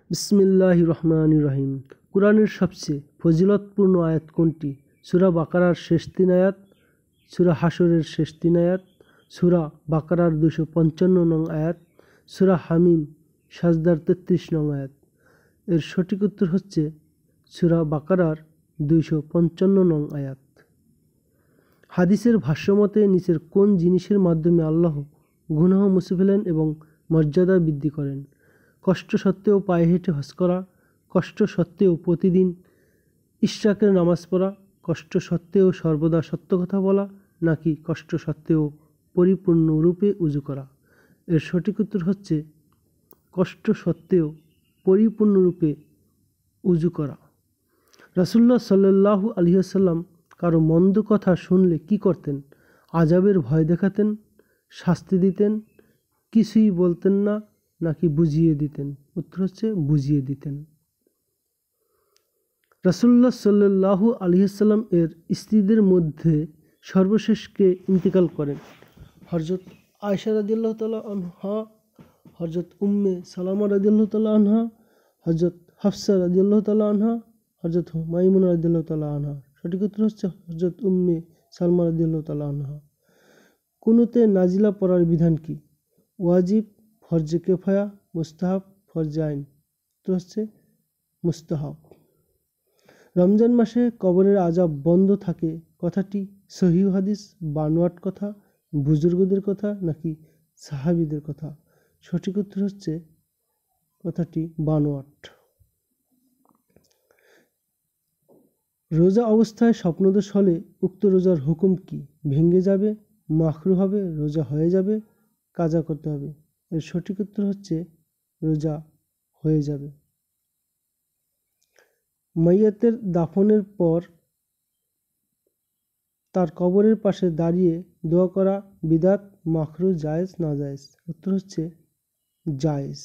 বিসমিল্লাহির রহমানির রহিম। কুরআনের সবচেয়ে ফজিলতপূর্ণ আয়াত কোনটি? সূরা বাকারার শেষ 3 আয়াত, সূরা হাশরের শেষ 3 আয়াত, সূরা বাকারার 255 নং আয়াত, সূরা হামিম সাজদার 33 নং আয়াত। এর সঠিক উত্তর হচ্ছে সূরা বাকারার 255 নং আয়াত। হাদিসের ভাষ্যমতে নিচের কোন জিনিসের মাধ্যমে আল্লাহ গুনাহ মুছে ফেলেন এবং মর্যাদা বৃদ্ধি করেন? কষ্ট সত্ত্বেও পায়ে হেঁটে হজ করা, কষ্ট সত্ত্বেও প্রতিদিন ইশরাকের নামাজ পড়া, কষ্ট সত্ত্বেও সর্বদা সত্য কথা বলা, নাকি কষ্ট সত্ত্বেও পরিপূর্ণরূপে উযু করা? এর সঠিক উত্তর হচ্ছে কষ্ট সত্ত্বেও পরিপূর্ণরূপে উযু করা। রাসূলুল্লাহ সাল্লাল্লাহু আলাইহি ওয়াসাল্লাম কারো মন্দ কথা শুনলে কি করতেন? আযাবের ভয় দেখাতেন, শাস্তি দিতেন, কিছুই বলতেন না, নাকি বুঝিয়ে দিতেন? উত্তর হচ্ছে বুঝিয়ে দিতেন। রাসূলুল্লাহ সাল্লাল্লাহু আলাইহি ওয়াসাল্লাম এর স্ত্রীদের মধ্যে সর্বশেষ কে ইন্তেকাল করেন? হযরত আয়েশা রাদিয়াল্লাহু তাআলা আনহা, হযরত উম্মে সালামা রাদিয়াল্লাহু তাআলা আনহা, হযরত হাফসা রাদিয়াল্লাহু তাআলা আনহা, হযরত মাইমুনা রাদিয়াল্লাহু তাআলা আনহা। সঠিক উত্তর হচ্ছে হযরত উম্মে সালমা রাদিয়াল্লাহু তাআলা আনহা। কুনুতে নাজিলা পড়ার বিধান কি? ওয়াজিব, ফরজে কিফায়া, মুস্তাহাব, ফরজে আইন? উত্তর হচ্ছে মুস্তাহাব। রমজান মাসে কবরের আযাব বন্ধ থাকে কথাটি সহিহ হাদিস, বানোয়াট কথা, বুজুর্গদের কথা, নাকি সাহাবীদের কথা? সঠিক উত্তর হচ্ছে কথাটি বানোয়াট। রোজা অবস্থায় স্বপ্নদোষ হলে উক্ত রোজার হুকুম কি? ভেঙে যাবে, মাকরুহ হবে, রোজা হয়ে যাবে, কাজা করতে হবে? এর সঠিক উত্তর হচ্ছে রোজা হয়ে যাবে। মাইয়াতের দাফনের পর তার কবরের পাশে দাঁড়িয়ে দোয়া করা বিদআত, মাকরুহ, জায়েজ, নাজায়েজ? উত্তর হচ্ছে জায়েজ।